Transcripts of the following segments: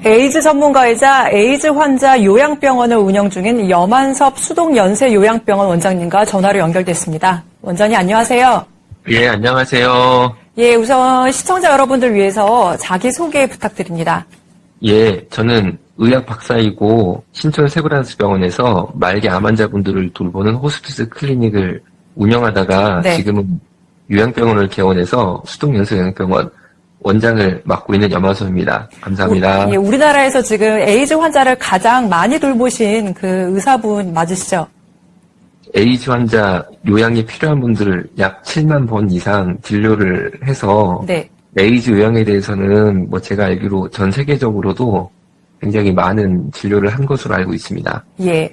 에이즈 전문가이자 에이즈 환자 요양병원을 운영 중인 염한섭 수동연세요양병원 원장님과 전화로 연결됐습니다. 원장님 안녕하세요. 예, 안녕하세요. 예, 우선 시청자 여러분들 위해서 자기소개 부탁드립니다. 예, 저는 의학 박사이고 신촌 세브란스병원에서 말기 암 환자분들을 돌보는 호스피스 클리닉을 운영하다가 네. 지금은 요양병원을 개원해서 수동연세요양병원 원장을 맡고 있는 염한섭입니다. 감사합니다. 예, 우리나라에서 지금 에이즈 환자를 가장 많이 돌보신 그 의사분 맞으시죠? 에이즈 환자 요양이 필요한 분들을 약 7만 번 이상 진료를 해서 네. 에이즈 요양에 대해서는 제가 알기로 전 세계적으로도 굉장히 많은 진료를 한 것으로 알고 있습니다. 예.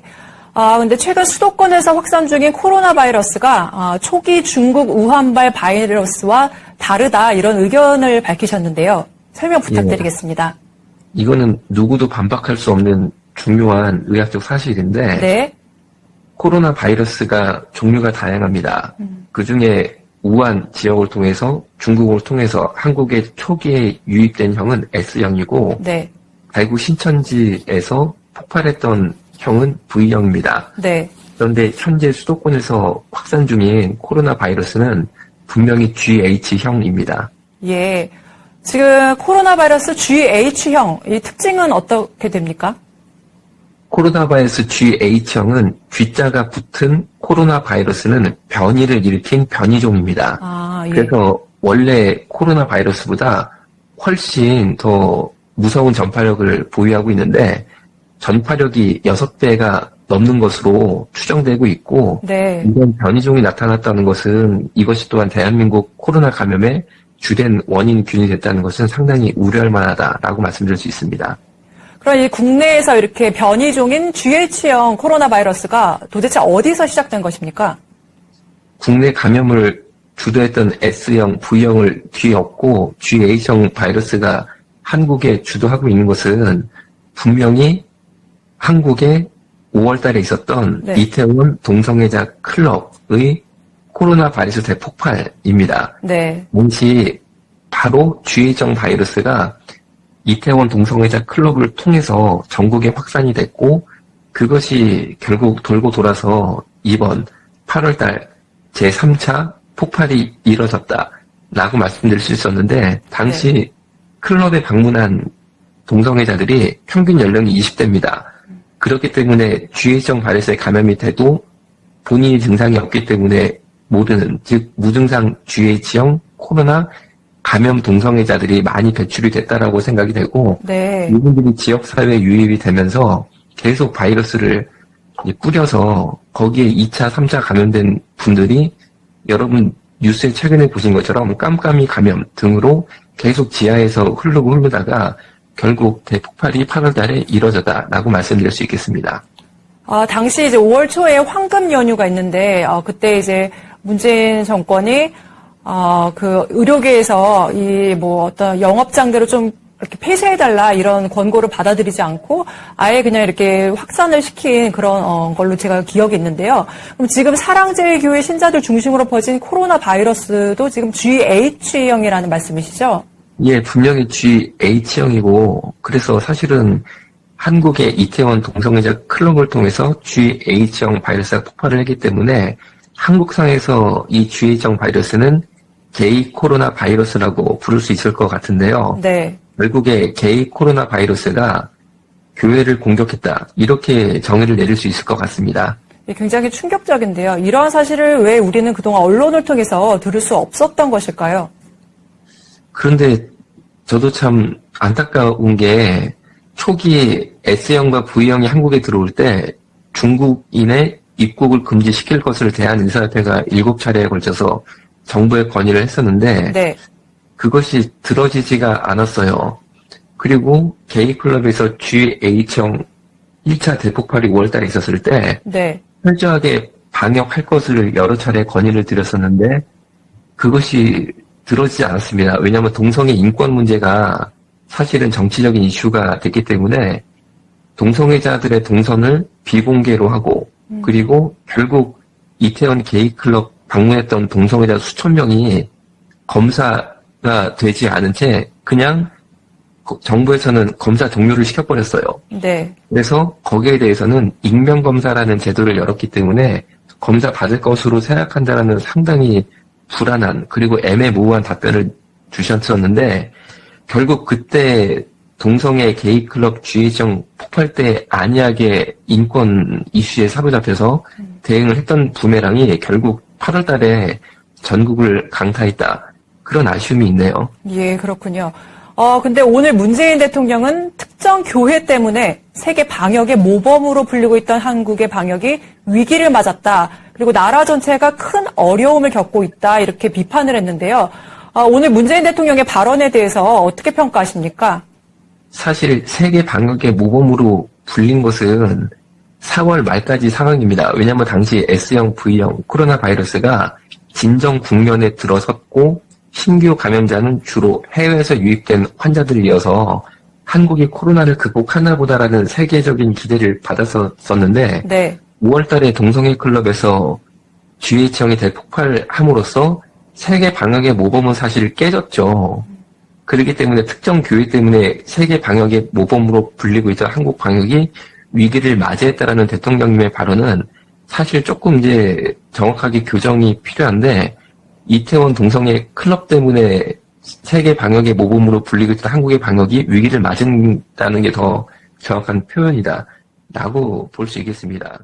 근데 최근 수도권에서 확산 중인 코로나 바이러스가 초기 중국 우한발 바이러스와 다르다 이런 의견을 밝히셨는데요. 설명 부탁드리겠습니다. 이거는 누구도 반박할 수 없는 중요한 의학적 사실인데 네. 코로나 바이러스가 종류가 다양합니다. 그중에 우한 지역을 통해서 중국을 통해서 한국에 초기에 유입된 형은 S형이고 네. 대구 신천지에서 폭발했던 형은 V형입니다. 네. 그런데 현재 수도권에서 확산 중인 코로나 바이러스는 분명히 GH형입니다. 예. 지금 코로나 바이러스 GH형, 이 특징은 어떻게 됩니까? 코로나 바이러스 GH형은 G자가 붙은 코로나 바이러스는 변이를 일으킨 변이종입니다. 예. 그래서 원래 코로나 바이러스보다 훨씬 더 무서운 전파력을 보유하고 있는데 전파력이 6배가 넘는 것으로 추정되고 있고 네. 이런 변이종이 나타났다는 것은 이것이 또한 대한민국 코로나 감염의 주된 원인균이 됐다는 것은 상당히 우려할 만하다라고 말씀드릴 수 있습니다. 그럼 이 국내에서 이렇게 변이종인 GH형 코로나 바이러스가 도대체 어디서 시작된 것입니까? 국내 감염을 주도했던 S형, V형을 뒤엎고 GH형 바이러스가 한국에 주도하고 있는 것은 분명히 한국에 5월 달에 있었던 네. 이태원 동성애자 클럽의 코로나 바이러스 대폭발입니다. 네. 당시 바로 GH형 바이러스가 이태원 동성애자 클럽을 통해서 전국에 확산이 됐고 그것이 결국 돌고 돌아서 이번 8월 달 제3차 폭발이 이뤄졌다라고 말씀드릴 수 있었는데 당시 네. 클럽에 방문한 동성애자들이 평균 연령이 20대입니다. 그렇기 때문에 GH형 바이러스에 감염이 돼도 본인이 증상이 없기 때문에 모르는, 즉 무증상 GH형 코로나 감염 동성애자들이 많이 배출이 됐다라고 생각이 되고 네. 이분들이 지역사회에 유입이 되면서 계속 바이러스를 뿌려서 거기에 2차, 3차 감염된 분들이 여러분 뉴스에 최근에 보신 것처럼 깜깜이 감염 등으로 계속 지하에서 흐르다가 결국 대폭발이 8월 달에 이뤄졌다라고 말씀드릴 수 있겠습니다. 당시 이제 5월 초에 황금 연휴가 있는데, 그때 이제 문재인 정권이, 그 의료계에서 어떤 영업장들을 좀 이렇게 폐쇄해달라 이런 권고를 받아들이지 않고 아예 그냥 이렇게 확산을 시킨 그런 걸로 제가 기억이 있는데요. 그럼 지금 사랑제일교회 신자들 중심으로 퍼진 코로나 바이러스도 지금 GH형이라는 말씀이시죠? 예, 분명히 GH형이고 그래서 사실은 한국의 이태원 동성애자 클럽을 통해서 GH형 바이러스가 폭발을 했기 때문에 한국상에서 이 GH형 바이러스는 게이 코로나 바이러스라고 부를 수 있을 것 같은데요. 네. 결국에 게이 코로나 바이러스가 교회를 공격했다. 이렇게 정의를 내릴 수 있을 것 같습니다. 굉장히 충격적인데요. 이러한 사실을 왜 우리는 그동안 언론을 통해서 들을 수 없었던 것일까요? 그런데 저도 참 안타까운 게 초기에 S형과 V형이 한국에 들어올 때 중국인의 입국을 금지시킬 것을 대한의사협회가 7차례에 걸쳐서 정부에 건의를 했었는데 네. 그것이 들어지지가 않았어요. 그리고 게이클럽에서 GH형 1차 대폭발이 5월달에 있었을 때 네. 철저하게 방역할 것을 여러 차례 건의를 드렸었는데 그것이 들어지지 않았습니다. 왜냐하면 동성애 인권 문제가 사실은 정치적인 이슈가 됐기 때문에 동성애자들의 동선을 비공개로 하고 그리고 결국 이태원 게이클럽 방문했던 동성애자 수천 명이 검사가 되지 않은 채 그냥 정부에서는 검사 종료를 시켜버렸어요. 네. 그래서 거기에 대해서는 익명검사라는 제도를 열었기 때문에 검사 받을 것으로 생각한다라는 상당히 불안한 그리고 애매모호한 답변을 주셨었는데 결국 그때 동성애 게이클럽 주의정 폭발 때 안이하게 인권 이슈에 사로잡혀서 대응을 했던 부메랑이 결국 8월 달에 전국을 강타했다. 그런 아쉬움이 있네요. 예, 그렇군요. 근데 오늘 문재인 대통령은 특정 교회 때문에 세계 방역의 모범으로 불리고 있던 한국의 방역이 위기를 맞았다. 그리고 나라 전체가 큰 어려움을 겪고 있다. 이렇게 비판을 했는데요. 오늘 문재인 대통령의 발언에 대해서 어떻게 평가하십니까? 사실 세계 방역의 모범으로 불린 것은 4월 말까지 상황입니다. 왜냐하면 당시 S형, V형 코로나 바이러스가 진정 국면에 들어섰고 신규 감염자는 주로 해외에서 유입된 환자들이어서 한국이 코로나를 극복하나 보다라는 세계적인 기대를 받았었는데 네. 5월 달에 동성애 클럽에서 GH형이 대폭발함으로써 세계 방역의 모범은 사실 깨졌죠. 그렇기 때문에 특정 교회 때문에 세계 방역의 모범으로 불리고 있던 한국 방역이 위기를 맞이했다라는 대통령님의 발언은 사실 조금 이제 정확하게 교정이 필요한데 이태원 동성애 클럽 때문에 세계 방역의 모범으로 불리고 있던 한국의 방역이 위기를 맞은다는 게 더 정확한 표현이다 라고 볼 수 있겠습니다.